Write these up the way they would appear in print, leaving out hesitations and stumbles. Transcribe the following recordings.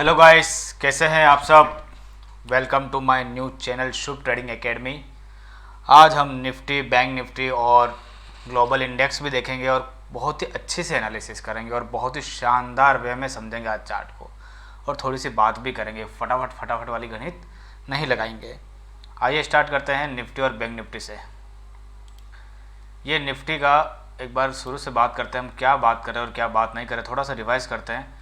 Hello guys, कैसे हैं आप सब। Welcome to my new channel Shubh trading academy. आज हम निफ्टी, बैंक निफ्टी और ग्लोबल इंडेक्स भी देखेंगे और बहुत ही अच्छे से एनालिसिस करेंगे और बहुत ही शानदार वे में समझेंगे आज चार्ट को, और थोड़ी सी बात भी करेंगे। फटाफट फटाफट वाली गणित नहीं लगाएंगे। आइए स्टार्ट करते हैं निफ्टी और बैंक निफ्टी से। ये निफ्टी का एक बार शुरू से बात करते हैं, हम क्या बात करें और क्या बात नहीं करें, थोड़ा सा रिवाइज करते हैं।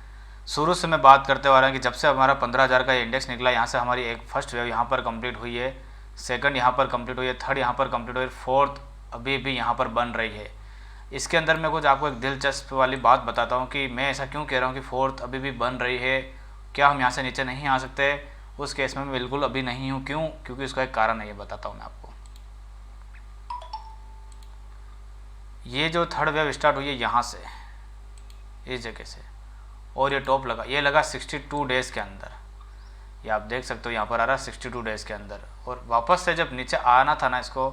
शुरू से मैं बात करते आ रहा हूँ कि जब से हमारा 15,000 का इंडेक्स निकला, यहाँ से हमारी एक फर्स्ट वेव यहाँ पर कंप्लीट हुई है, सेकंड यहाँ पर कंप्लीट हुई है, थर्ड यहाँ पर कंप्लीट हुई है, फोर्थ अभी भी यहाँ पर बन रही है। इसके अंदर मैं कुछ आपको एक दिलचस्प वाली बात बताता हूँ कि मैं ऐसा क्यों कह रहा हूँ कि फोर्थ अभी भी बन रही है। क्या हम यहाँ से नीचे नहीं आ सकते? उस केस में मैं बिल्कुल अभी नहीं हूँ। क्यों? क्योंकि उसका एक कारण है, ये बताता हूँ मैं आपको। ये जो थर्ड वेव स्टार्ट हुई है यहाँ से, इस जगह से, और ये टॉप लगा, ये लगा 62 डेज़ के अंदर। ये आप देख सकते हो यहाँ पर आ रहा है 62 डेज़ के अंदर। और वापस से जब नीचे आना था ना, इसको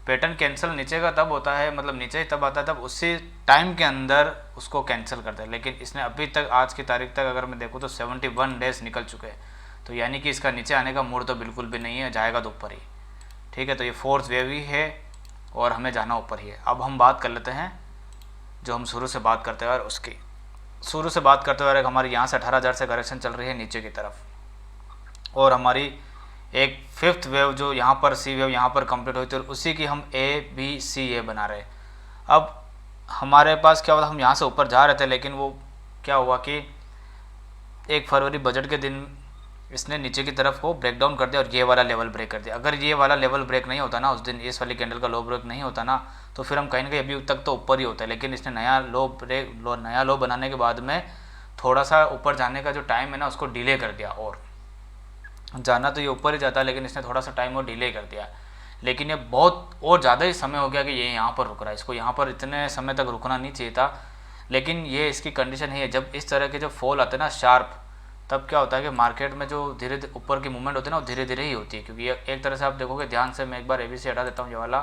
पैटर्न कैंसिल नीचे का तब होता है, मतलब नीचे ही तब आता है, तब उसी टाइम के अंदर उसको कैंसिल करते हैं। लेकिन इसने अभी तक, आज की तारीख तक अगर मैं देखूँ तो 71 डेज़ निकल चुके हैं। तो यानी कि इसका नीचे आने का मूड तो बिल्कुल भी नहीं है, जाएगा तो ऊपर ही। ठीक है, तो ये फोर्थ वेव ही है और हमें जाना ऊपर ही है। अब हम बात कर लेते हैं जो हम शुरू से बात करते हैं और उसकी शुरू से बात करते हुए हमारी यहाँ से 18,000 से करेक्शन चल रही है नीचे की तरफ, और हमारी एक फिफ्थ वेव जो यहाँ पर सी वेव यहाँ पर कंप्लीट हुई थी, और उसी की हम ए बना रहे। अब हमारे पास क्या हुआ, हम यहाँ से ऊपर जा रहे थे, लेकिन वो क्या हुआ कि 1 फरवरी बजट के दिन इसने नीचे की तरफ को ब्रेक डाउन कर दिया और ये वाला लेवल ब्रेक कर दिया। अगर ये वाला लेवल ब्रेक नहीं होता ना उस दिन, इस वाली कैंडल का लो ब्रेक नहीं होता ना, तो फिर हम कहीं ना कहीं अभी तक तो ऊपर ही होता है। लेकिन इसने नया लो बनाने के बाद में थोड़ा सा ऊपर जाने का जो टाइम है ना, उसको डिले कर दिया। और जाना तो ये ऊपर ही जाता है, लेकिन इसने थोड़ा सा टाइम और डिले कर दिया। लेकिन ये बहुत और ज़्यादा ही समय हो गया कि ये यहाँ पर रुक रहा है। इसको यहाँ पर इतने समय तक रुकना नहीं चाहिए था, लेकिन ये इसकी कंडीशन है। जब इस तरह के जो फॉल आते हैं ना शार्प, तब क्या होता है कि मार्केट में जो धीरे धीरे ऊपर की मूवमेंट होती है ना, वो धीरे धीरे ही होती है। क्योंकि एक तरह से आप देखोगे, ध्यान से मैं एक बार ABC हटा देता हूँ, ये वाला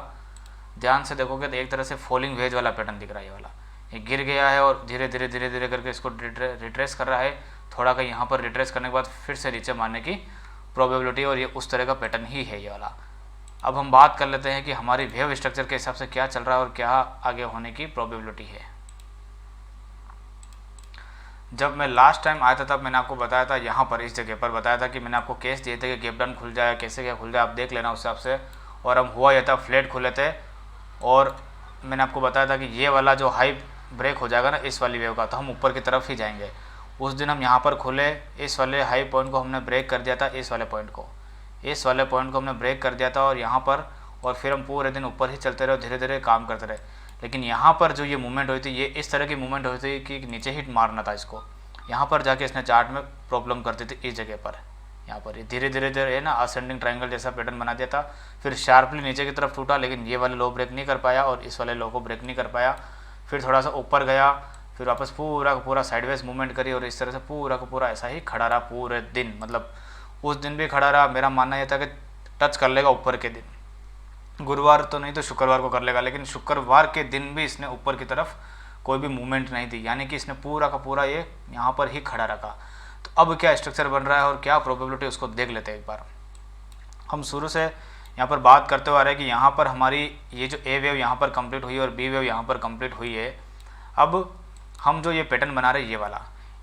ध्यान से देखोगे तो एक तरह से फॉलिंग वेज वाला पैटर्न दिख रहा है। ये वाला ये गिर गया है और धीरे धीरे करके इसको रिट्रेस कर रहा है। थोड़ा कहीं यहाँ पर रिट्रेस करने के बाद फिर से नीचे मारने की प्रोबेबिलिटी, और ये उस तरह का पैटर्न ही है ये वाला। अब हम बात कर लेते हैं कि हमारी वेव स्ट्रक्चर के हिसाब से क्या चल रहा है और क्या आगे होने की प्रोबेबिलिटी है। जब मैं लास्ट टाइम आया था तब मैंने आपको बताया था, यहाँ पर इस जगह पर बताया था कि मैंने आपको केस दिए थे कि गैप डाउन खुल जाए, कैसे क्या खुल जाए, आप देख लेना उस हिसाब से। और हम हुआ यह था, फ्लैट खुले थे, और मैंने आपको बताया था कि ये वाला जो हाई ब्रेक हो जाएगा ना इस वाली वेव का, तो हम ऊपर की तरफ ही जाएंगे। उस दिन हम यहाँ पर खुले, इस वाले हाई पॉइंट को हमने ब्रेक कर दिया था, इस वाले पॉइंट को हमने ब्रेक कर दिया था, और यहाँ पर, और फिर हम पूरे दिन ऊपर ही चलते रहे, धीरे धीरे काम करते रहे। लेकिन यहाँ पर जो ये मूवमेंट हुई थी, ये इस तरह की मूवमेंट हुई थी कि नीचे हिट मारना था इसको। यहाँ पर जाके इसने चार्ट में प्रॉब्लम करती थी इस जगह पर। यहाँ पर ये धीरे धीरे है ना, असेंडिंग ट्रायंगल जैसा पैटर्न बना दिया था, फिर शार्पली नीचे की तरफ टूटा, लेकिन ये वाले लो ब्रेक नहीं कर पाया और इस वाले लो को ब्रेक नहीं कर पाया। फिर थोड़ा सा ऊपर गया, फिर वापस पूरा का पूरा साइडवेज मूवमेंट करी, और इस तरह से पूरा का पूरा ऐसा ही खड़ा रहा पूरे दिन। मतलब उस दिन भी खड़ा रहा। मेरा मानना यह था कि टच कर लेगा ऊपर के दिन, गुरुवार तो नहीं तो शुक्रवार को कर लेगा, लेकिन शुक्रवार के दिन भी इसने ऊपर की तरफ कोई भी मूवमेंट नहीं थी, यानी कि इसने पूरा का पूरा ये यहाँ पर ही खड़ा रखा। तो अब क्या स्ट्रक्चर बन रहा है और क्या प्रोबेबिलिटी, उसको देख लेते हैं एक बार। हम शुरू से यहाँ पर बात करते हुए आ रहे हैं कि यहाँ पर हमारी ये जो ए वेव यहाँ पर कंप्लीट हुई है और बी वेव यहाँ पर कंप्लीट हुई है। अब हम जो ये पैटर्न बना रहे हैं,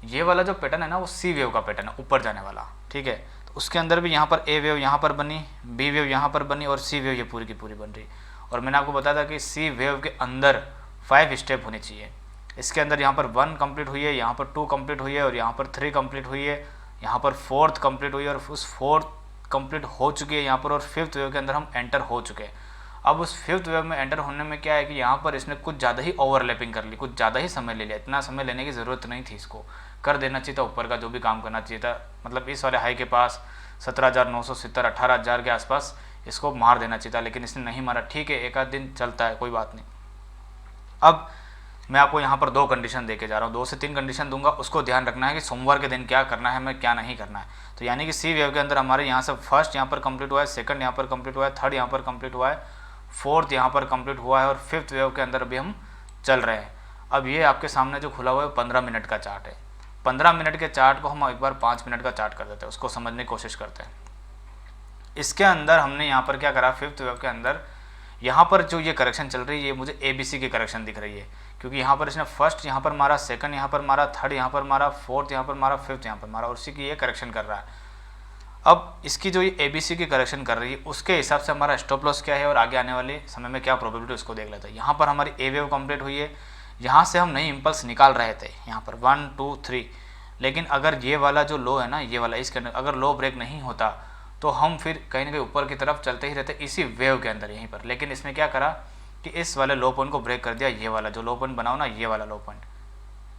ये वाला जो पैटर्न है ना, वो सी वेव का पैटर्न है, ऊपर जाने वाला। ठीक है, तो उसके अंदर भी यहाँ पर ए वेव यहाँ पर बनी, बी वेव यहाँ पर बनी, और सी वेव ये पूरी की पूरी बन रही। और मैंने आपको बताया था कि सी वेव के अंदर 5 स्टेप होनी चाहिए। इसके अंदर यहाँ पर 1 कंप्लीट हुई है, यहाँ पर 2 कंप्लीट हुई है, और यहाँ पर 3 कंप्लीट हुई है, यहाँ पर 4th कंप्लीट हुई है, और उस 4th कंप्लीट हो चुकी है यहाँ पर, और 5th वेव के अंदर हम एंटर हो चुके हैं। अब उस 5th वेव में एंटर होने में क्या है कि यहाँ पर इसने कुछ ज़्यादा ही ओवरलैपिंग कर ली, कुछ ज़्यादा ही समय ले लिया। इतना समय लेने की ज़रूरत नहीं थी, इसको कर देना चाहिए था ऊपर का जो भी काम करना चाहिए था। मतलब इस वाले हाई के पास 17,970, 18,000 के आसपास इसको मार देना चाहिए था, लेकिन इसने नहीं मारा। ठीक है, एक आध दिन चलता है, कोई बात नहीं। अब मैं आपको यहाँ पर 2 कंडीशन देके जा रहा हूँ, 2 से 3 कंडीशन दूंगा, उसको ध्यान रखना है कि सोमवार के दिन क्या करना है, हमें क्या नहीं करना है। तो यानी कि सी वेव के अंदर हमारे यहाँ से फर्स्ट यहाँ पर कंप्लीट हुआ है, सेकंड यहाँ पर कंप्लीट हुआ है, थर्ड यहाँ पर कंप्लीट हुआ है, फोर्थ यहाँ पर कंप्लीट हुआ है, और 5th वेव के अंदर अभी हम चल रहे हैं। अब ये आपके सामने जो खुला हुआ है 15 मिनट का चार्ट है। 15 मिनट के चार्ट को हम एक बार 5 मिनट का चार्ट कर देते हैं, उसको समझने की कोशिश करते हैं। इसके अंदर हमने यहाँ पर क्या करा, फिफ्थ वेव के अंदर यहाँ पर जो ये करेक्शन चल रही है, ये मुझे ABC की करेक्शन दिख रही है, क्योंकि यहाँ पर इसने फर्स्ट यहाँ पर मारा, सेकंड यहाँ पर मारा, थर्ड यहाँ पर मारा, फोर्थ यहाँ पर मारा, फिफ्थ यहाँ पर मारा, और उसी की ये करेक्शन कर रहा है। अब इसकी जो ये ABC की करेक्शन कर रही है उसके हिसाब से हमारा स्टॉप लॉस क्या है और आगे आने वाले समय में क्या प्रोबेबिलिटी उसको देख लेते हैं। यहाँ पर हमारी A वेव कंप्लीट हुई है, यहाँ से हम नई इम्पल्स निकाल रहे थे, यहाँ पर 1 2 3, लेकिन अगर ये वाला जो लो है ना, ये वाला इसके अंदर अगर लो ब्रेक नहीं होता तो हम फिर कहीं ना कहीं ऊपर की तरफ चलते ही रहते इसी वेव के अंदर यहीं पर। लेकिन इसने क्या करा कि इस वाले लो पॉइंट को ब्रेक कर दिया, ये वाला जो लो पॉइंट बनाओ ना, ये वाला लो पॉइंट,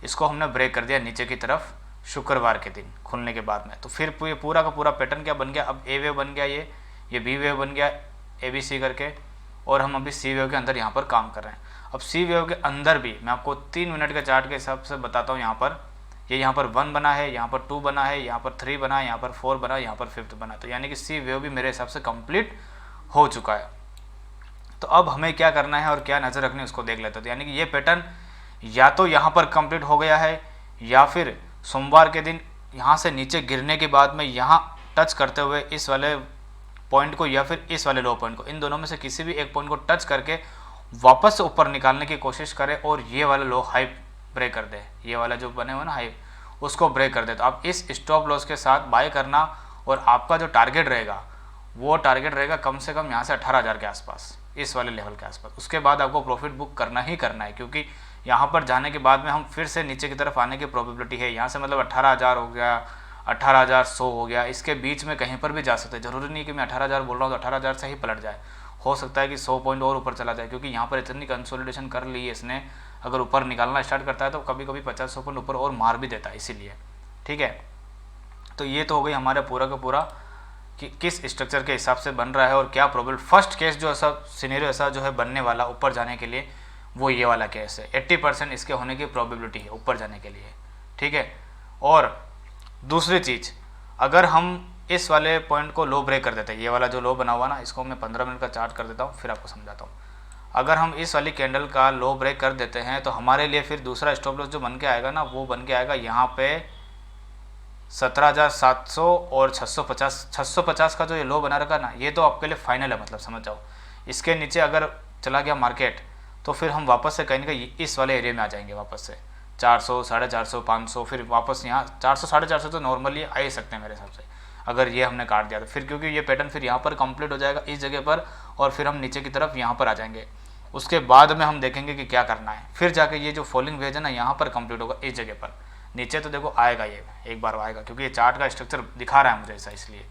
इसको हमने ब्रेक कर दिया नीचे की तरफ शुक्रवार के दिन खुलने के बाद में। तो फिर ये पूरा का पूरा पैटर्न क्या बन गया, अब A वेव बन गया, ये B वेव बन गया ABC करके, और हम अभी C वेव के अंदर यहाँ पर काम कर रहे हैं। अब C वेव के अंदर भी मैं आपको 3 मिनट के चार्ट के हिसाब से बताता हूँ। यहाँ पर ये यहाँ पर 1 बना है, यहाँ पर 2 बना है, यहाँ पर 3 बना है, यहाँ पर 4 बना है, यहाँ पर 5th बना, तो यानी कि C वेव भी मेरे हिसाब से कंप्लीट हो चुका है। तो अब हमें क्या करना है और क्या नज़र रखनी है उसको देख लेते हैं। तो यानी कि ये पैटर्न या तो यहाँ पर कंप्लीट हो गया है, या फिर सोमवार के दिन यहाँ से नीचे गिरने के बाद में यहाँ टच करते हुए इस वाले पॉइंट को या फिर इस वाले लो पॉइंट को, इन दोनों में से किसी भी एक पॉइंट को टच करके वापस से ऊपर निकालने की कोशिश करे और ये वाला लो हाई ब्रेक कर दे, ये वाला जो बने हुए ना हाई, उसको ब्रेक कर दे। तो आप इस स्टॉप लॉस के साथ बाय करना, और आपका जो टारगेट रहेगा वो टारगेट रहेगा कम से कम यहाँ से 18,000 के आसपास, इस वाले लेवल के आसपास। उसके बाद आपको प्रॉफिट बुक करना ही करना है, क्योंकि यहाँ पर जाने के बाद में हम फिर से नीचे की तरफ आने की प्रोबेबिलिटी है। यहाँ से मतलब 18,000 हो गया, 18,100 हो गया, इसके बीच में कहीं पर भी जा सकते हैं। ज़रूरी नहीं कि मैं 18,000 बोल रहा हूँ तो 18,000 से ही पलट जाए, हो सकता है कि 100 पॉइंट और ऊपर चला जाए, क्योंकि यहाँ पर इतनी कंसोलिडेशन कर ली है इसने। अगर ऊपर निकालना स्टार्ट करता है तो कभी कभी 50-100 पॉइंट ऊपर और मार भी देता है, इसीलिए। ठीक है, तो ये तो हो गई हमारा पूरा का पूरा कि किस स्ट्रक्चर के हिसाब से बन रहा है और क्या प्रोबेबिलिटी। फर्स्ट केस जो ऐसा सिनेरियो ऐसा जो है बनने वाला ऊपर जाने के लिए, वो ये वाला केस है। 80% इसके होने की प्रोबेबिलिटी है ऊपर जाने के लिए। ठीक है, और दूसरी चीज़, अगर हम इस वाले पॉइंट को लो ब्रेक कर देते हैं, ये वाला जो लो बना हुआ ना, इसको मैं 15 मिनट का चार्ट कर देता हूँ, फिर आपको समझाता हूँ। अगर हम इस वाली कैंडल का लो ब्रेक कर देते हैं तो हमारे लिए फिर दूसरा स्टॉप लॉस जो बन के आएगा ना, वो बन के आएगा यहाँ पे 17,700 और 650 का जो ये लो बना रखा ना, ये तो आपके लिए फाइनल है, मतलब समझ जाओ। इसके नीचे अगर चला गया मार्केट तो फिर हम वापस से कहीं ना कहीं इस वाले एरिया में आ जाएंगे, वापस से 400, 450, 500, फिर वापस यहाँ 400, 450 तो नॉर्मली आ ही सकते हैं मेरे हिसाब से, अगर ये हमने काट दिया तो। फिर क्योंकि ये पैटर्न फिर यहाँ पर कंप्लीट हो जाएगा इस जगह पर, और फिर हम नीचे की तरफ यहाँ पर आ जाएंगे। उसके बाद में हम देखेंगे कि क्या करना है, फिर जाके ये जो फॉलिंग वेज है ना, यहाँ पर कंप्लीट होगा इस जगह पर। नीचे तो देखो आएगा, ये एक बार आएगा, क्योंकि ये चार्ट का स्ट्रक्चर दिखा रहा है मुझे ऐसा, इसलिए।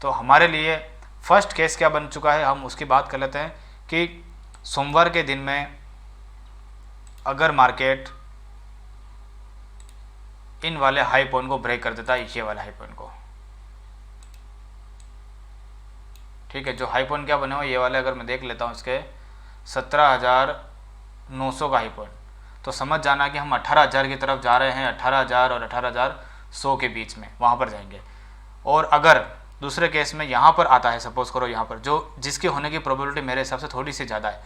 तो हमारे लिए फर्स्ट केस क्या बन चुका है, हम उसकी बात कर लेते हैं कि सोमवार के दिन में अगर मार्केट इन वाले हाई पॉइंट को ब्रेक कर देता है, ये वाले हाई पॉइंट को, ठीक है, जो हाई पॉइंट क्या बने हुए ये वाले, अगर मैं देख लेता हूँ इसके 17,900 का हाई पॉइंट, तो समझ जाना कि हम 18,000 की तरफ जा रहे हैं। 18,000 और 18,100 के बीच में वहाँ पर जाएंगे। और अगर दूसरे केस में यहाँ पर आता है, सपोज करो यहाँ पर जो जिसके होने की प्रोबेबिलिटी मेरे हिसाब से थोड़ी सी ज़्यादा है,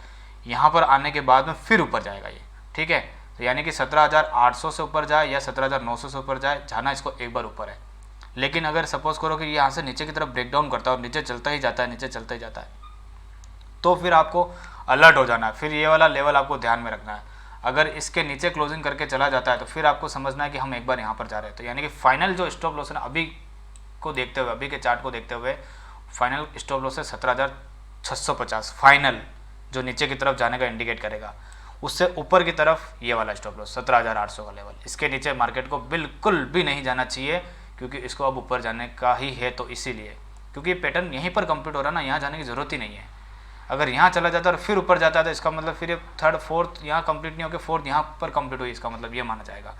यहाँ पर आने के बाद में फिर ऊपर जाएगा ये। ठीक है, तो यानी कि 17,800 से ऊपर जाए या 17,900 से ऊपर जाए, जाना इसको एक बार ऊपर है। लेकिन अगर सपोज करो कि यहाँ से नीचे की तरफ ब्रेक डाउन करता है और नीचे चलता ही जाता है, नीचे चलता ही जाता है, तो फिर आपको अलर्ट हो जाना है। फिर ये वाला लेवल आपको ध्यान में रखना है। अगर इसके नीचे क्लोजिंग करके चला जाता है तो फिर आपको समझना है कि हम एक बार यहाँ पर जा रहे हैं। तो यानी कि फाइनल जो स्टॉप लॉस है ना, अभी को देखते हुए, अभी के चार्ट को देखते हुए, फाइनल स्टॉप लॉस है 17,650 फाइनल, जो नीचे की तरफ जाने का इंडिकेट करेगा। उससे ऊपर की तरफ ये वाला स्टॉप लॉस 17,800 का लेवल, इसके नीचे मार्केट को बिल्कुल भी नहीं जाना चाहिए, क्योंकि इसको अब ऊपर जाने का ही है। तो इसीलिए, क्योंकि पैटर्न यहीं पर कंप्लीट हो रहा है ना, यहाँ जाने की ज़रूरत ही नहीं है। अगर यहाँ चला जाता है और फिर ऊपर जाता है तो इसका मतलब फिर ये थर्ड फोर्थ यहाँ कंप्लीट नहीं होकर फोर्थ यहाँ पर कंप्लीट हुई, इसका मतलब ये माना जाएगा।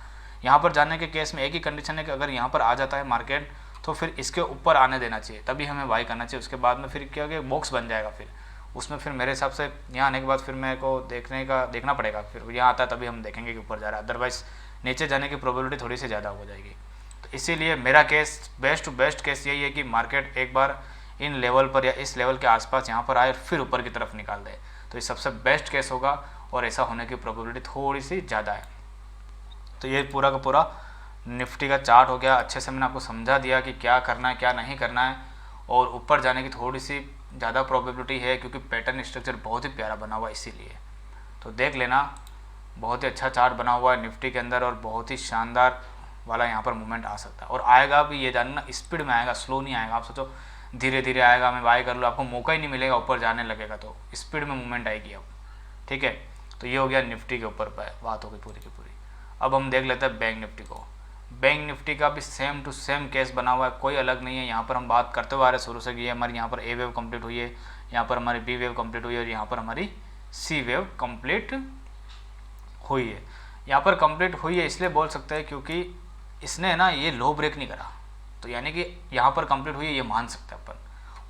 यहाँ पर जाने के केस में एक ही कंडीशन है कि अगर यहाँ पर आ जाता है मार्केट तो फिर इसके ऊपर आने देना चाहिए, तभी हमें बाई करना चाहिए। उसके बाद में फिर क्या कि बॉक्स बन जाएगा, फिर उसमें फिर मेरे हिसाब से यहाँ आने के बाद फिर मेरे को देखना पड़ेगा, फिर यहाँ आता है तभी हम देखेंगे कि ऊपर जा रहा है, अदरवाइज नीचे जाने की प्रोबेबिलिटी थोड़ी सी ज़्यादा हो जाएगी। तो इसीलिए मेरा case best to best case यही है कि मार्केट एक बार इन लेवल पर या इस लेवल के आसपास यहाँ पर आए फिर ऊपर की तरफ निकाल दे, तो ये सबसे बेस्ट केस होगा और ऐसा होने की प्रोबेबिलिटी थोड़ी सी ज़्यादा है। तो ये पूरा का पूरा निफ्टी का चार्ट हो गया, अच्छे से मैंने आपको समझा दिया कि क्या करना है क्या नहीं करना है, और ऊपर जाने की थोड़ी सी ज़्यादा प्रोबेबिलिटी है क्योंकि पैटर्न स्ट्रक्चर बहुत ही प्यारा बना हुआ है इसीलिए। तो देख लेना, बहुत ही अच्छा चार्ट बना हुआ है निफ्टी के अंदर और बहुत ही शानदार वाला यहाँ पर मूवमेंट आ सकता है, और आएगा भी, ये जानना स्पीड में आएगा, स्लो नहीं आएगा। आप सोचो धीरे धीरे आएगा, मैं बाय कर लूँ, आपको मौका ही नहीं मिलेगा, ऊपर जाने लगेगा, तो स्पीड में मूवमेंट आएगी अब। ठीक है, तो ये हो गया निफ्टी के ऊपर बात हो गई पूरी की पूरी। अब हम देख लेते हैं बैंक निफ्टी को। बैंक निफ्टी का भी सेम टू सेम केस बना हुआ है, कोई अलग नहीं है। यहाँ पर हम बात करते हुए आ रहे हैं शुरू से कि हमारी यहाँ पर ए वेव कंप्लीट हुई है, यहाँ पर हमारी बी वेव कंप्लीट हुई है और यहाँ पर हमारी सी वेव कंप्लीट हुई है। यहाँ पर कंप्लीट हुई है इसलिए बोल सकते हैं क्योंकि इसने ना ये लो ब्रेक नहीं करा, तो यानी कि यहाँ पर कंप्लीट हुई है ये मान सकते हैं अपन,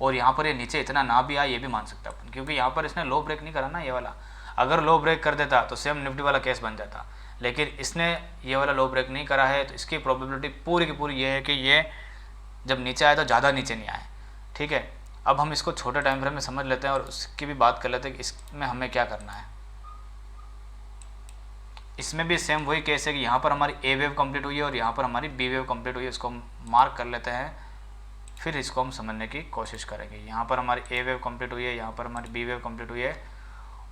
और यहाँ पर ये नीचे इतना ना भी आया ये भी मान सकते हैं अपन, क्योंकि यहाँ पर इसने लो ब्रेक नहीं करा ना ये वाला। अगर लो ब्रेक कर देता तो सेम निफ्टी वाला केस बन जाता, लेकिन इसने ये वाला लो ब्रेक नहीं करा है, तो इसकी प्रोबेबिलिटी पूरी की पूरी ये है कि ये जब नीचे आए तो ज़्यादा नीचे नहीं आए। ठीक है, अब हम इसको छोटे टाइम फ्रेम में समझ लेते हैं और उसकी भी बात कर लेते हैं कि इसमें हमें क्या करना है। इसमें भी सेम वही केस है कि यहाँ पर हमारी ए वेव कंप्लीट हुई है और यहाँ पर हमारी बी वेव कंप्लीट हुई है, इसको हम मार्क कर लेते हैं, फिर इसको हम समझने की कोशिश करेंगे। यहाँ पर हमारी ए वेव कंप्लीट हुई है, यहाँ पर हमारी बी वेव कंप्लीट हुई है,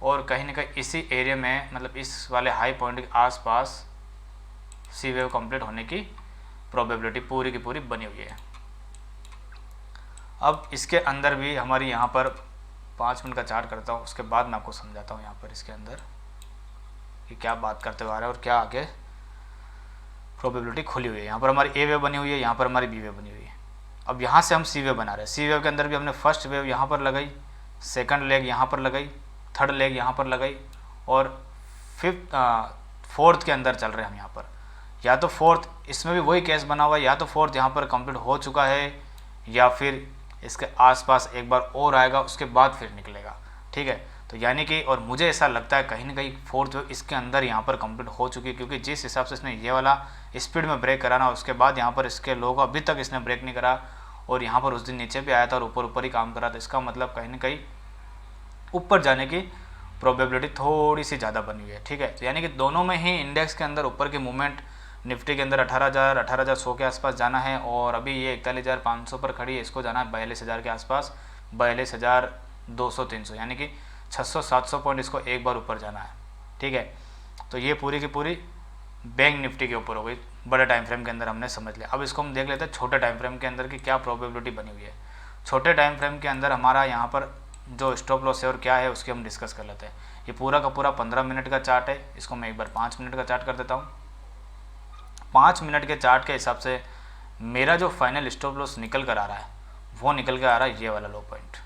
और कहीं ना कहीं इसी एरिया में, मतलब इस वाले हाई पॉइंट के आसपास सी वेव कंप्लीट होने की प्रोबेबिलिटी पूरी की पूरी बनी हुई है। अब इसके अंदर भी हमारी यहाँ पर 5 मिनट का चार्ट करता हूँ, उसके बाद मैं आपको समझाता हूँ यहाँ पर इसके अंदर कि क्या बात करते हुए आ रहा है और क्या आगे प्रोबेबिलिटी खुली हुई है। यहाँ पर हमारी ए वेव बनी हुई है, यहाँ पर हमारी बी वेव बनी हुई है। अब यहाँ से हम सी वेव बना रहे हैं। सी वेव के अंदर भी हमने फर्स्ट वेव यहाँ पर लगाई, सेकंड लेग यहाँ पर लगाई, थर्ड लेग यहाँ पर लगाई, और फोर्थ के अंदर चल रहे हैं हम यहाँ पर। या तो फोर्थ, इसमें भी वही केस बना हुआ है, या तो फोर्थ यहाँ पर कंप्लीट हो चुका है या फिर इसके आसपास एक बार और आएगा, उसके बाद फिर निकलेगा। ठीक है, तो यानी कि, और मुझे ऐसा लगता है कहीं ना कहीं फोर्थ वेव इसके अंदर यहाँ पर कंप्लीट हो चुकी है, क्योंकि जिस हिसाब से इसने ये वाला स्पीड में ब्रेक कराना, उसके बाद यहाँ पर इसके लोग अभी तक इसने ब्रेक नहीं करा, और यहाँ पर उस दिन नीचे भी आया था और ऊपर ऊपर ही काम करा था। इसका मतलब कहीं ना कहीं ऊपर जाने की प्रोबेबिलिटी थोड़ी सी ज़्यादा बनी हुई है। ठीक है, तो यानी कि दोनों में ही इंडेक्स के अंदर ऊपर की मूवमेंट, निफ्टी के अंदर 18,100 के आसपास जाना है, और अभी ये 41,500 पर खड़ी है, इसको जाना है 42,000 के आसपास, 42,200-300, यानी कि 600-700 पॉइंट इसको एक बार ऊपर जाना है। ठीक है, तो ये पूरी की पूरी बैंक निफ्टी के ऊपर हो गई, बड़े टाइम फ्रेम के अंदर हमने समझ लिया। अब इसको हम देख लेते हैं छोटे टाइम फ्रेम के अंदर की क्या प्रोबेबिलिटी बनी हुई है। छोटे टाइम फ्रेम के अंदर हमारा यहाँ पर जो स्टॉप लॉस है और क्या है उसकी हम डिस्कस कर लेते हैं। ये पूरा का पूरा 15 मिनट का चार्ट है, इसको मैं एक बार 5 मिनट का चार्ट कर देता हूँ। 5 मिनट के चार्ट के हिसाब से मेरा जो फाइनल स्टॉप लॉस निकल कर आ रहा है वो निकल कर आ रहा है ये वाला लो पॉइंट,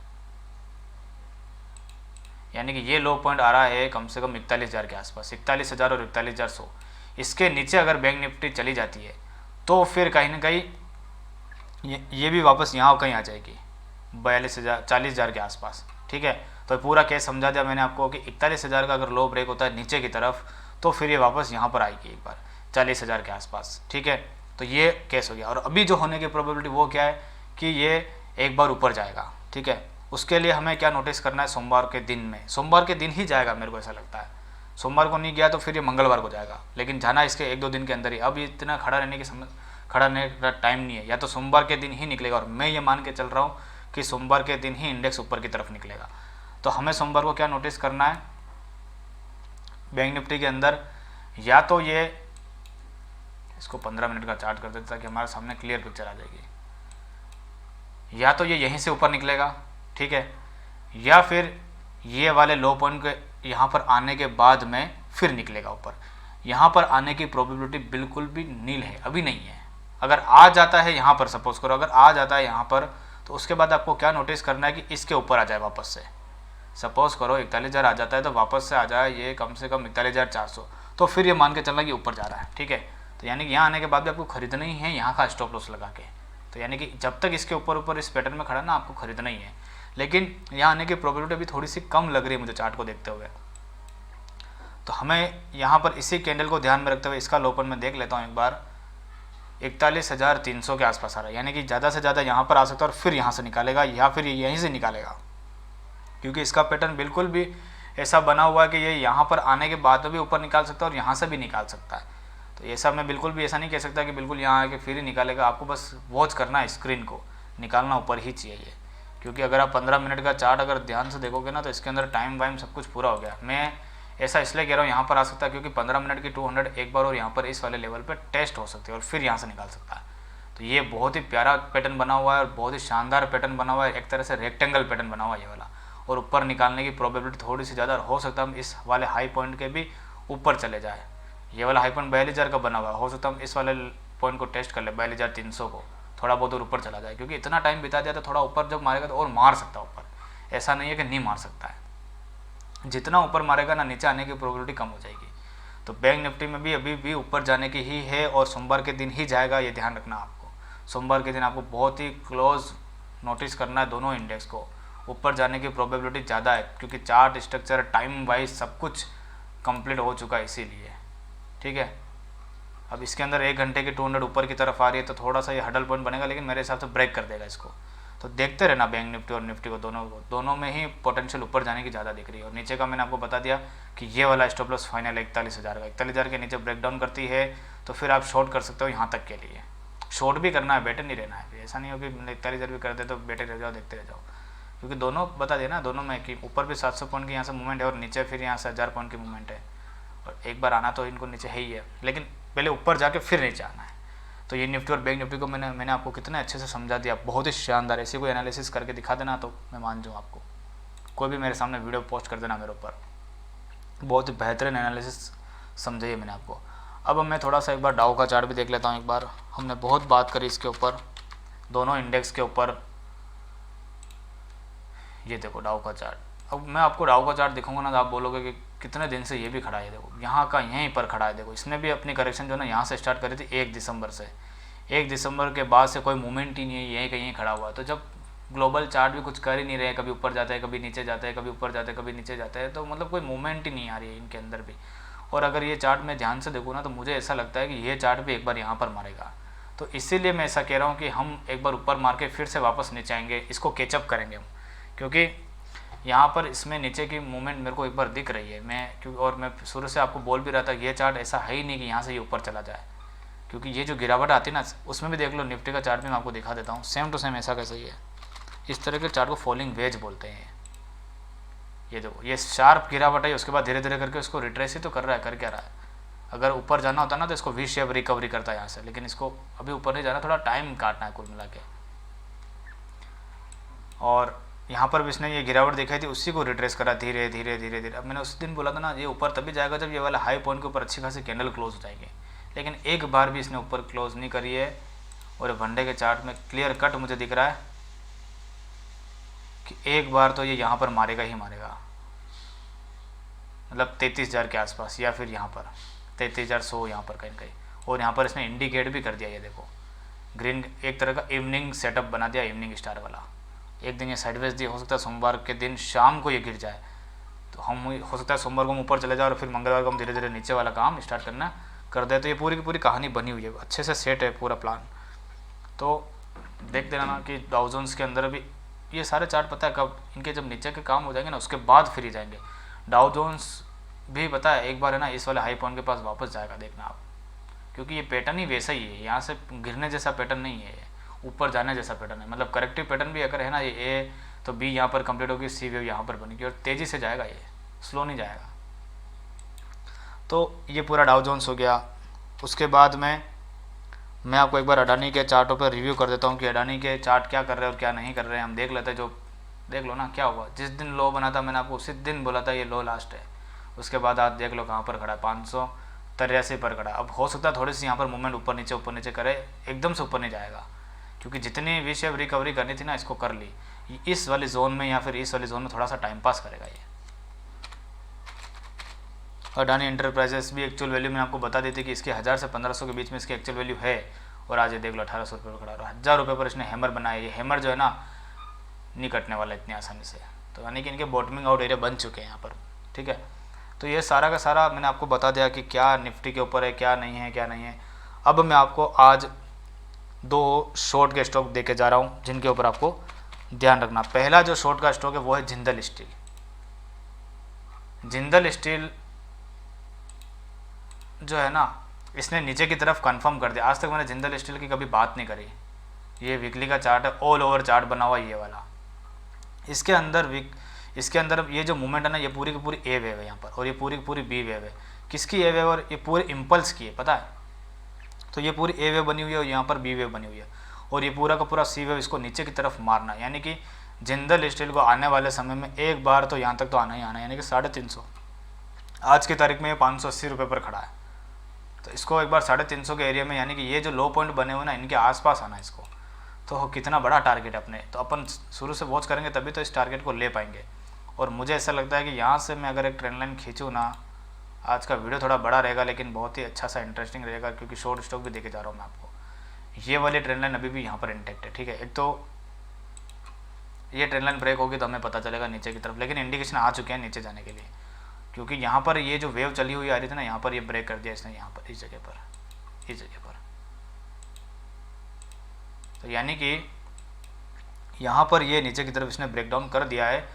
यानी कि ये लो पॉइंट आ रहा है कम से कम 41,000 के आसपास, 41,000 और 41,100। इसके नीचे अगर बैंक निफ्टी चली जाती है तो फिर कहीं ना कहीं ये भी वापस यहाँ कहीं आ जाएगी 42,000 40,000 के आसपास। ठीक है, तो पूरा केस समझा दिया मैंने आपको कि 41,000 का अगर लो ब्रेक होता है नीचे की तरफ तो फिर ये वापस यहाँ पर आएगी एक बार 40,000 के आसपास। ठीक है, तो ये केस हो गया। और अभी जो होने की प्रोबेबिलिटी वो क्या है कि ये एक बार ऊपर जाएगा। ठीक है, उसके लिए हमें क्या नोटिस करना है, सोमवार के दिन में, सोमवार के दिन ही जाएगा, मेरे को ऐसा लगता है। सोमवार को नहीं गया तो फिर ये मंगलवार को जाएगा, लेकिन जाना इसके 1-2 दिन के अंदर ही। अब इतना खड़ा रहने का टाइम नहीं है, या तो सोमवार के दिन ही निकलेगा, और मैं ये मान के चल रहा हूँ कि सोमवार के दिन ही इंडेक्स ऊपर की तरफ निकलेगा। तो हमें सोमवार को क्या नोटिस करना है बैंक निफ्टी के अंदर, या तो ये, इसको 15 मिनट का चार्ट कर देते ताकि हमारे सामने क्लियर पिक्चर आ जाएगी। या तो ये यहीं से ऊपर निकलेगा, ठीक है, या फिर ये वाले लो पॉइंट के यहाँ पर आने के बाद में फिर निकलेगा ऊपर। यहाँ पर आने की प्रोबेबिलिटी बिल्कुल भी नील है, अभी नहीं है। अगर आ जाता है यहाँ पर, सपोज करो अगर आ जाता है यहाँ पर, तो उसके बाद आपको क्या नोटिस करना है कि इसके ऊपर आ जाए वापस से। सपोज करो 41,000 आ जाता है तो वापस से आ जाए ये कम से कम 41,400, तो फिर ये मान के चलना कि ऊपर जा रहा है। ठीक है, तो यानी कि यहाँ आने के बाद भी आपको खरीदना ही है यहाँ का स्टॉप लॉस लगा के। तो यानी कि जब तक इसके ऊपर इस पैटर्न में खड़ा ना, आपको खरीदना ही है। लेकिन यहाँ आने की प्रोबेबिलिटी अभी थोड़ी सी कम लग रही है मुझे चार्ट को देखते हुए। तो हमें यहाँ पर इसी कैंडल को ध्यान में रखते हुए इसका लो पॉइंट में देख लेता हूँ एक बार, 41,300 के आसपास आ रहा है, यानी कि ज़्यादा से ज़्यादा यहाँ पर आ सकता है और फिर यहाँ से निकालेगा, या फिर यहीं से निकालेगा, क्योंकि इसका पैटर्न बिल्कुल भी ऐसा बना हुआ है कि ये यहाँ पर आने के बाद भी ऊपर निकाल सकता है और यहाँ से भी निकाल सकता है। तो ऐसा मैं बिल्कुल भी ऐसा नहीं कह सकता कि बिल्कुल यहाँ आके फिर ही निकालेगा। आपको बस वॉच करना है, स्क्रीन को निकालना ऊपर ही चाहिए। क्योंकि अगर आप 15 मिनट का चार्ट अगर ध्यान से देखोगे ना तो इसके अंदर टाइम वाइम सब कुछ पूरा हो गया। मैं ऐसा इसलिए कह रहा हूँ यहाँ पर आ सकता है क्योंकि 15 मिनट की 200 एक बार और यहाँ पर इस वाले लेवल पर टेस्ट हो सकती है और फिर यहाँ से निकाल सकता है। तो ये बहुत ही प्यारा पैटर्न बना हुआ है और बहुत ही शानदार पैटर्न बना हुआ है, एक तरह से रेक्टेंगल पैटर्न बना हुआ है ये वाला। और ऊपर निकालने की प्रोबेबिलिटी थोड़ी सी ज़्यादा हो सकता है हम इस वाले हाई पॉइंट के भी ऊपर चले जाए। ये वाला हाई पॉइंट 42,000 का बना हुआ है, हो सकता है हम इस वाले पॉइंट को टेस्ट कर ले 42,300 को, थोड़ा बहुत और ऊपर चला जाए। क्योंकि इतना टाइम बिता दिया तो थोड़ा ऊपर जब मारेगा तो और मार सकता है ऊपर, ऐसा नहीं है कि नहीं मार सकता है। जितना ऊपर मारेगा ना नीचे आने की प्रोबेबिलिटी कम हो जाएगी। तो बैंक निफ्टी में भी अभी भी ऊपर जाने की ही है और सोमवार के दिन ही जाएगा, ये ध्यान रखना आपको। सोमवार के दिन आपको बहुत ही क्लोज नोटिस करना है दोनों इंडेक्स को, ऊपर जाने की प्रोबेबिलिटी ज़्यादा है क्योंकि चार्ट स्ट्रक्चर टाइम वाइज सब कुछ कंप्लीट हो चुका है इसीलिए। ठीक है, अब इसके अंदर 1 घंटे की 200 ऊपर की तरफ आ रही है तो थोड़ा सा ये हडल पॉइंट बनेगा, लेकिन मेरे हिसाब से ब्रेक कर देगा इसको। तो देखते रहना बैंक निफ्टी और निफ्टी को, दोनों में ही पोटेंशियल ऊपर जाने की ज़्यादा दिख रही है। और नीचे का मैंने आपको बता दिया कि ये वाला स्टॉप लॉस फाइनल 41,000 का, 41,000 के नीचे ब्रेक डाउन करती है तो फिर आप शॉर्ट कर सकते हो यहाँ तक के लिए। शॉर्ट भी करना है, बैठे नहीं रहना है, ऐसा नहीं हो कि 41,000 भी कर दे तो बैठे रह जाओ देखते रह जाओ। क्योंकि दोनों बता देना, दोनों में कि ऊपर भी 700 पॉइंट की यहाँ से मूवमेंट है और नीचे फिर यहाँ से 1000 पॉइंट की मूवमेंट है। और एक बार आना तो इनको नीचे है ही है, लेकिन पहले ऊपर जाके फिर नीचे आना है। तो ये निफ्टी और बैंक निफ्टी को मैंने आपको कितने अच्छे से समझा दिया, बहुत ही शानदार। ऐसी कोई एनालिसिस करके दिखा देना तो मैं मान जाऊँ आपको। कोई भी मेरे सामने वीडियो पोस्ट कर देना मेरे ऊपर, बहुत ही बेहतरीन एनालिसिस समझाइए मैंने आपको। अब मैं थोड़ा सा एक बार डाउ का चार्ट भी देख लेता हूँ एक बार। हमने बहुत बात करी इसके ऊपर, दोनों इंडेक्स के ऊपर। ये देखो डाउ का चार्ट। अब मैं आपको डाउ का चार्ट दिखाऊंगा ना तो आप बोलोगे कि कितने दिन से ये भी खड़ा है। देखो यहाँ का यहीं पर खड़ा है। देखो इसने भी अपनी करेक्शन जो ना यहाँ से स्टार्ट करी थी 1 दिसंबर से। 1 दिसंबर के बाद से कोई मूवमेंट ही नहीं है, यहीं कहीं खड़ा हुआ है। तो जब ग्लोबल चार्ट भी कुछ कर ही नहीं रहे, कभी ऊपर जाता है कभी नीचे जाता है, कभी ऊपर जाता है कभी नीचे जाता है, तो मतलब कोई मूवमेंट ही नहीं आ रही है इनके अंदर भी। और अगर ये चार्ट मैं ध्यान से देखूँ ना तो मुझे ऐसा लगता है कि ये चार्ट भी एक बार यहाँ पर मारेगा। तो इसीलिए मैं ऐसा कह रहा हूँ कि हम एक बार ऊपर मार के फिर से वापस नीचे आएंगे, इसको कैचअप करेंगे हम। क्योंकि यहाँ पर इसमें नीचे की मूवमेंट मेरे को एक बार दिख रही है, और मैं शुरू से आपको बोल भी रहा था ये चार्ट ऐसा है ही नहीं कि यहाँ से ये ऊपर चला जाए। क्योंकि ये जो गिरावट आती है ना, उसमें भी देख लो, निफ्टी का चार्ट भी मैं आपको दिखा देता हूँ, सेम टू सेम ऐसा कैसा ही है। इस तरह के चार्ट को फॉलिंग वेज बोलते हैं। ये देखो ये शार्प गिरावट है, उसके बाद धीरे धीरे करके उसको रिट्रेस ही तो कर रहा है, कर क्या रहा है। अगर ऊपर जाना होता ना तो इसको वी शेप रिकवरी करता है यहाँ से, लेकिन इसको अभी ऊपर नहीं जाना, थोड़ा टाइम काटना है कुल मिला के। और यहाँ पर भी इसने ये गिरावट दिखाई थी, उसी को रिट्रेस करा धीरे धीरे धीरे धीरे। अब मैंने उस दिन बोला था ना ये ऊपर तभी जाएगा जब ये वाला हाई पॉइंट के ऊपर अच्छी खासी कैंडल क्लोज हो जाएगी, लेकिन एक बार भी इसने ऊपर क्लोज नहीं करी है। और वनडे के चार्ट में क्लियर कट मुझे दिख रहा है कि एक बार तो ये यहाँ पर मारेगा ही मारेगा, मतलब 33,000 के आसपास, या फिर यहाँ पर 33,100 यहाँ पर कहीं कहीं। और यहाँ पर इसने इंडिकेट भी कर दिया, ये देखो ग्रीन, एक तरह का इवनिंग सेटअप बना दिया, इवनिंग स्टार वाला। एक दिन ये साइडवेज दिया, हो सकता है सोमवार के दिन शाम को ये गिर जाए, तो हम हो सकता है सोमवार को हम ऊपर चले जाए और फिर मंगलवार को हम धीरे धीरे नीचे वाला काम स्टार्ट करना कर दे। तो ये पूरी की पूरी कहानी बनी हुई है, अच्छे से सेट है पूरा प्लान। तो देख देना ना कि डाउ जोन्स के अंदर भी ये सारे चार्ट पता है कब इनके जब नीचे के काम हो जाएंगे ना उसके बाद फिर ही जाएंगे। डाउ जोन्स भी पता है एक बार है ना इस वाले हाई पॉइंट के पास वापस जाएगा, देखना आप। क्योंकि ये पैटर्न ही वैसा ही है, यहाँ से गिरने जैसा पैटर्न नहीं है, ऊपर जाने जैसा पैटर्न है। मतलब करेक्टिव पैटर्न भी अगर है ना ये ए तो बी यहाँ पर कंप्लीट होगी, सी वेव यहाँ पर बनेगी और तेज़ी से जाएगा, ये स्लो नहीं जाएगा। तो ये पूरा डाउ जोन्स हो गया। उसके बाद में मैं आपको एक बार अडानी के चार्टों पर रिव्यू कर देता हूँ कि अडानी के चार्ट क्या कर रहे हैं और क्या नहीं कर रहे हैं। हम देख लेते हैं, जो देख लो ना क्या हुआ। जिस दिन लो बना था मैंने आपको उसी दिन बोला था ये लो लास्ट है। उसके बाद आप देख लो कहाँ पर खड़ा है, 583 पर खड़ा। अब हो सकता है थोड़ी सी यहाँ पर मूवमेंट ऊपर नीचे करे, एकदम से ऊपर नहीं जाएगा क्योंकि जितनी वी शेप रिकवरी करनी थी ना इसको कर ली। इस वाली जोन में या फिर इस वाली जोन में थोड़ा सा टाइम पास करेगा ये। अडानी एंटरप्राइजेस भी एक्चुअल वैल्यू मैंने आपको बता दी थी कि इसके 1000 से 1500 के बीच में इसकी एक्चुअल वैल्यू है, और आज ये देख लो 1800 रुपये पर खड़ा रहा। 1000 रुपये पर इसने हैमर बनाया। ये हैमर जो है ना नहीं कटने वाला इतनी आसानी से, तो यानी कि इनके बॉटमिंग आउट एरिया बन चुके हैं यहाँ पर। ठीक है, तो ये सारा का सारा मैंने आपको बता दिया कि क्या निफ्टी के ऊपर है, क्या नहीं है, क्या नहीं है। अब मैं आपको आज 2 शॉर्ट के स्टॉक दे के जा रहा हूँ जिनके ऊपर आपको ध्यान रखना। पहला जो शॉर्ट का स्टॉक है वो है जिंदल स्टील। जिंदल स्टील जो है ना इसने नीचे की तरफ कंफर्म कर दिया। आज तक मैंने जिंदल स्टील की कभी बात नहीं करी। ये वीकली का चार्ट है, ऑल ओवर चार्ट बना हुआ ये वाला। इसके अंदर ये जो मूवमेंट है ना, ये पूरी की पूरी ए वेव है यहाँ पर, और ये पूरी की पूरी बी वेव है। किसकी ए वेव? और ये पूरे इम्पल्स की है, पता है। तो ये पूरी ए वेव बनी हुई है और यहाँ पर बी वेव बनी हुई है, और ये पूरा का पूरा सी वेव इसको नीचे की तरफ मारना है। यानी कि जिंदल स्टील को आने वाले समय में एक बार तो यहाँ तक तो आना ही आना है, यानी कि 350। आज की तारीख में ये 580 रुपये पर खड़ा है, तो इसको एक बार 350 के एरिया में, यानी कि ये जो लो पॉइंट बने हुए ना, इनके आसपास आना है इसको। तो कितना बड़ा टारगेट है अपने, तो अपन शुरू से वॉच करेंगे तभी तो इस टारगेट को ले पाएंगे। और मुझे ऐसा लगता है कि यहाँ से मैं अगर एक ट्रेंड लाइन खींचूँ ना, आज का वीडियो थोड़ा बड़ा रहेगा लेकिन बहुत ही अच्छा सा इंटरेस्टिंग रहेगा, क्योंकि शॉर्ट स्टॉक भी देके जा रहा हूँ मैं आपको। ये वाली ट्रेंड लाइन अभी भी यहाँ पर इंटेक्ट है, ठीक है। एक तो ये ट्रेंड लाइन ब्रेक होगी तो हमें पता चलेगा नीचे की तरफ, लेकिन इंडिकेशन आ चुके हैं नीचे जाने के लिए, क्योंकि यहाँ पर ये जो वेव चली हुई आ रही थी ना, यहाँ पर ये ब्रेक कर दिया इसने, यहाँ पर इस जगह पर। तो यानी कि यहाँ पर ये नीचे की तरफ इसने ब्रेक डाउन कर दिया है,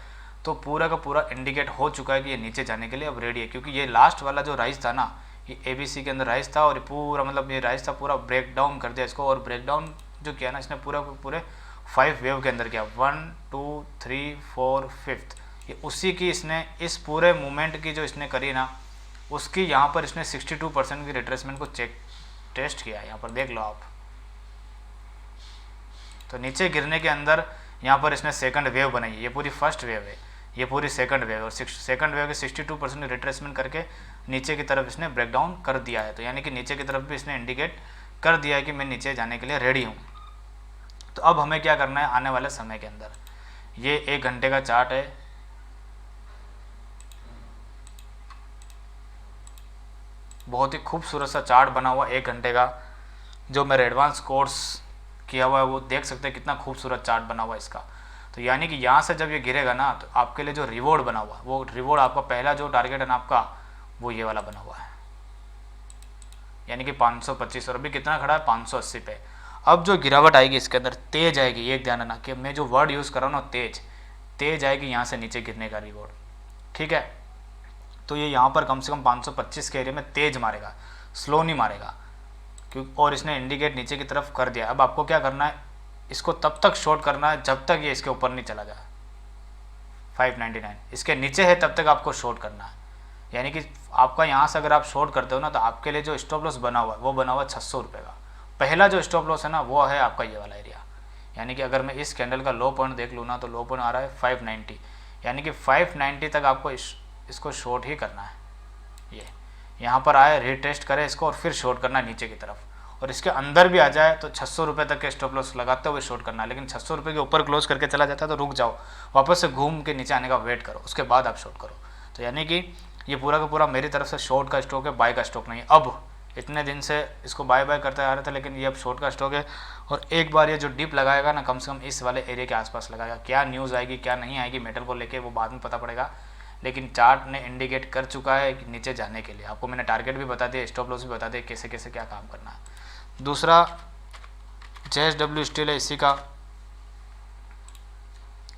तो पूरा का पूरा इंडिकेट हो चुका है कि ये नीचे जाने के लिए अब रेडी है। क्योंकि ये लास्ट वाला जो राइज था ना, ये ABC के अंदर राइज था, और पूरा मतलब ये राइज था पूरा ब्रेक डाउन कर दिया इसको। और ब्रेक डाउन जो किया ना इसने पूरे 5 वेव के अंदर किया, 1 2 3 4 5। ये उसी की इसने इस पूरे मूवमेंट की जो इसने करी ना, उसकी यहाँ पर इसने 62% की रिट्रेसमेंट को टेस्ट किया है। यहाँ पर देख लो आप, तो नीचे गिरने के अंदर यहाँ पर इसने सेकंड वेव बनाई है। ये पूरी फर्स्ट वेव है, ये पूरी सेकंड वेव, और सेकंड वेव के 62% रिट्रेसमेंट करके नीचे की तरफ इसने ब्रेक डाउन कर दिया है। तो यानी कि नीचे की तरफ भी इसने इंडिकेट कर दिया है कि मैं नीचे जाने के लिए रेडी हूँ। तो अब हमें क्या करना है आने वाले समय के अंदर, ये 1 घंटे का चार्ट है, बहुत ही खूबसूरत सा चार्ट बना हुआ 1 घंटे का, जो मेरे एडवांस कोर्स किया हुआ है वो देख सकते हैं, कितना खूबसूरत चार्ट बना हुआ है इसका। तो यानी कि यहाँ से जब ये गिरेगा ना, तो आपके लिए जो रिवॉर्ड बना हुआ है, वो रिवॉर्ड आपका पहला जो टारगेट है ना आपका, वो ये वाला बना हुआ है, यानी कि 525। और अभी कितना खड़ा है? 580 पे। अब जो गिरावट आएगी इसके अंदर तेज आएगी, ये ध्यान रखना कि मैं जो वर्ड यूज़ कर रहा हूँ ना, तेज आएगी यहाँ से नीचे गिरने का रिवॉर्ड, ठीक है। तो ये यहाँ पर कम से कम 525 के एरिया में तेज मारेगा, स्लो नहीं मारेगा, क्योंकि और इसने इंडिकेट नीचे की तरफ कर दिया। अब आपको क्या करना है, इसको तब तक शॉर्ट करना है जब तक ये इसके ऊपर नहीं चला जाए। 599 इसके नीचे है तब तक आपको शॉर्ट करना है। यानी कि आपका यहाँ से अगर आप शॉर्ट करते हो ना, तो आपके लिए जो स्टॉप लॉस बना हुआ है वो बना हुआ है 600 रुपये का। पहला जो स्टॉप लॉस है ना, वो है आपका ये वाला एरिया। यानी कि अगर मैं इस कैंडल का लो पॉइंट देख लूँ ना, तो लो पॉइंट आ रहा है 590, यानी कि 590 तक आपको इसको शॉर्ट ही करना है। ये यहाँ पर आए, रिटेस्ट करे इसको, और फिर शॉर्ट करना है नीचे की तरफ, और इसके अंदर भी आ जाए तो 600 रुपये तक के स्टॉप लॉस लगाते हुए शॉर्ट करना है। लेकिन 600 रुपये के ऊपर क्लोज करके चला जाता है तो रुक जाओ, वापस से घूम के नीचे आने का वेट करो, उसके बाद आप शॉर्ट करो। तो यानी कि ये पूरा का पूरा मेरी तरफ से शॉर्ट का स्टॉक है, बाय का स्टॉक नहीं है। अब इतने दिन से इसको बाय करते आ रहे थे, लेकिन ये अब शॉर्ट का स्टॉक है। और एक बार ये जो डिप लगाएगा ना, कम से कम इस वाले एरिया के आसपास लगाएगा। क्या न्यूज़ आएगी क्या नहीं आएगी मेटल को लेके, वो बाद में पता पड़ेगा, लेकिन चार्ट ने इंडिकेट कर चुका है कि नीचे जाने के लिए। आपको मैंने टारगेट भी बता दिया, स्टॉप लॉस भी बता दिया, कैसे कैसे क्या काम करना है। दूसरा JSW स्टील है इसी का,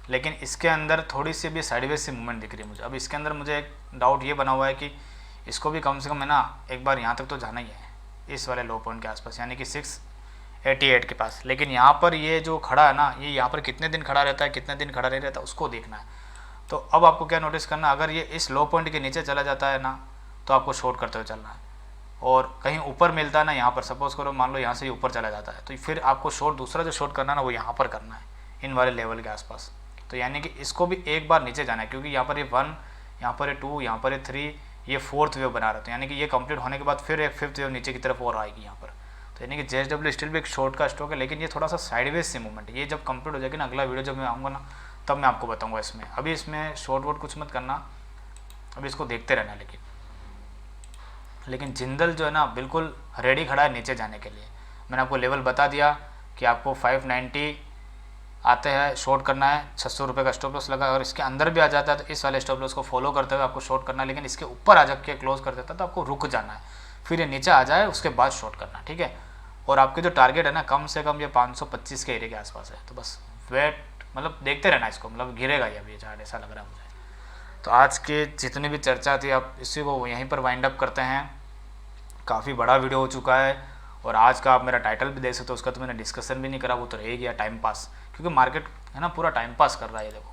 लेकिन इसके अंदर थोड़ी सी भी साइडवेज से मूवमेंट दिख रही है मुझे। अब इसके अंदर मुझे एक डाउट ये बना हुआ है कि इसको भी कम से कम है ना एक बार यहाँ तक तो जाना ही है, इस वाले लो पॉइंट के आसपास, यानी कि 688 के पास। लेकिन यहाँ पर ये जो खड़ा है ना, ये यहाँ पर कितने दिन खड़ा रहता है, कितने दिन खड़ा नहीं रहता, उसको देखना है। तो अब आपको क्या नोटिस करना, अगर ये इस लो पॉइंट के नीचे चला जाता है ना, तो आपको शॉर्ट करते हुए चलना है। और कहीं ऊपर मिलता है ना, यहाँ पर सपोज करो मान लो यहाँ से ऊपर चला जाता है, तो फिर आपको शॉर्ट दूसरा जो शॉर्ट करना है ना, वो यहाँ पर करना है, इन वाले लेवल के आसपास। तो यानी कि इसको भी एक बार नीचे जाना है, क्योंकि यहाँ पर ये 1, यहाँ पर ये 2, यहाँ पर ये 3, ये 4th वेव बना रहा था। यानी कि ये कंप्लीट होने के बाद फिर एक 5th वेव नीचे की तरफ और आएगी यहाँ पर। तो यानी कि JSW स्टील भी एक शॉर्ट का स्टॉक है, लेकिन ये थोड़ा सा साइडवेज से मूवमेंट है। ये जब कंप्लीट हो जाएगी ना, अगला वीडियो जब मैं आऊँगा ना, तब मैं आपको बताऊँगा इसमें। अभी इसमें शॉर्ट वोट कुछ मत करना, अभी इसको देखते रहना। लेकिन जिंदल जो है ना, बिल्कुल रेडी खड़ा है नीचे जाने के लिए। मैंने आपको लेवल बता दिया कि आपको 590 आते हैं, शॉर्ट करना है, 600 रुपये का स्टॉप लॉस लगा। और इसके अंदर भी आ जाता है तो इस वाले स्टॉप लॉस को फॉलो करते हुए आपको शॉर्ट करना है। लेकिन इसके ऊपर आ जाके क्लोज कर देता है तो आपको रुक जाना है, फिर ये नीचे आ जाए उसके बाद शॉर्ट करना, ठीक है। और आपके जो टारगेट है ना, कम से कम ये 525 के एरिया के आसपास है। तो बस वेट, मतलब देखते रहना इसको, मतलब गिरेगा ही अब ये चार्ट, ऐसा लग रहा है मुझे। तो आज के जितनी भी चर्चा थी, आप इसी को यहीं पर वाइंड अप करते हैं। काफ़ी बड़ा वीडियो हो चुका है, और आज का आप मेरा टाइटल भी देख सकते हो, उसका तो मैंने डिस्कशन भी नहीं करा, वो तो रह गया टाइम पास, क्योंकि मार्केट है ना पूरा टाइम पास कर रहा है। देखो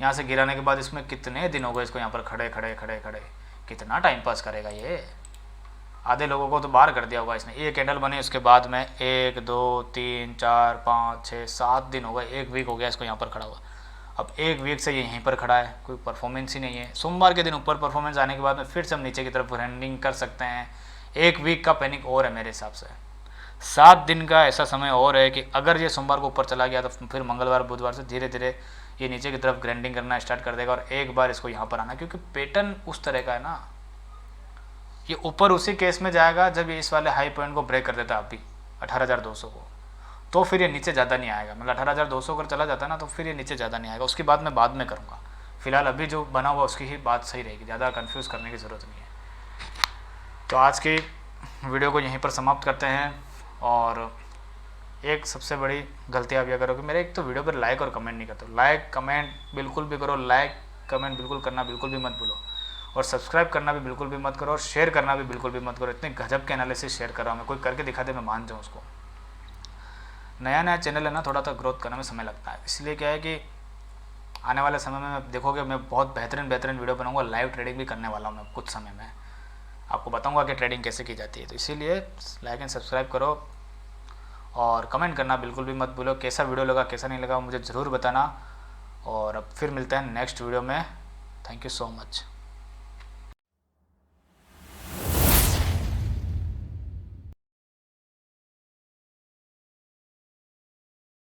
यहाँ से गिराने के बाद इसमें कितने दिन हो गए इसको यहाँ पर खड़े खड़े खड़े खड़े, कितना टाइम पास करेगा ये। आधे लोगों को तो बाहर कर दिया होगा इसने। ये कैंडल बनी उसके बाद में 1 2 3 4 5 6 7 दिन हो गए, 1 वीक हो गया इसको यहाँ पर खड़ा हुआ। अब 1 वीक से ये यहीं पर खड़ा है, कोई परफॉर्मेंस ही नहीं है। सोमवार के दिन ऊपर परफॉर्मेंस आने के बाद में फिर से हम नीचे की तरफ रनिंग कर सकते हैं। 1 वीक का पैनिक और है मेरे हिसाब से, 7 दिन का ऐसा समय और है कि अगर ये सोमवार को ऊपर चला गया तो फिर मंगलवार बुधवार से धीरे धीरे ये नीचे की तरफ ग्राइंडिंग करना स्टार्ट कर देगा, और एक बार इसको यहाँ पर आना, क्योंकि पैटर्न उस तरह का है ना। ये ऊपर उसी केस में जाएगा जब ये इस वाले हाई पॉइंट को ब्रेक कर देता है अभी 18,200 को, तो फिर ये नीचे ज़्यादा नहीं आएगा। मतलब 18,200 अगर चला जाता है ना तो फिर ये नीचे ज़्यादा नहीं आएगा। उसकी बात मैं बाद में करूँगा, फिलहाल अभी जो बना हुआ उसकी ही बात सही रहेगी, ज़्यादा कन्फ्यूज़ करने की ज़रूरत नहीं है। तो आज की वीडियो को यहीं पर समाप्त करते हैं। और एक सबसे बड़ी गलती आप यह करोगे, मेरे एक तो वीडियो पर लाइक और कमेंट नहीं करते। लाइक कमेंट बिल्कुल भी करो, लाइक कमेंट बिल्कुल करना बिल्कुल भी मत भूलो, और सब्सक्राइब करना भी बिल्कुल भी मत करो, और शेयर करना भी बिल्कुल भी मत करो। इतने गजब के एनालिसिस शेयर कर रहा हूँ मैं, कोई करके दिखा दे मैं मान जाऊँ उसको। नया नया चैनल है ना, थोड़ा सा ग्रोथ करने में समय लगता है, इसलिए क्या है कि आने वाले समय में देखोगे मैं बहुत बेहतरीन वीडियो बनाऊंगा। लाइव ट्रेडिंग भी करने वाला हूँ मैं कुछ समय में, आपको बताऊंगा कि ट्रेडिंग कैसे की जाती है। तो इसीलिए लाइक एंड सब्सक्राइब करो, और कमेंट करना बिल्कुल भी मत भूलो। कैसा वीडियो लगा कैसा नहीं लगा मुझे ज़रूर बताना, और अब फिर मिलते हैं नेक्स्ट वीडियो में। Thank you so much.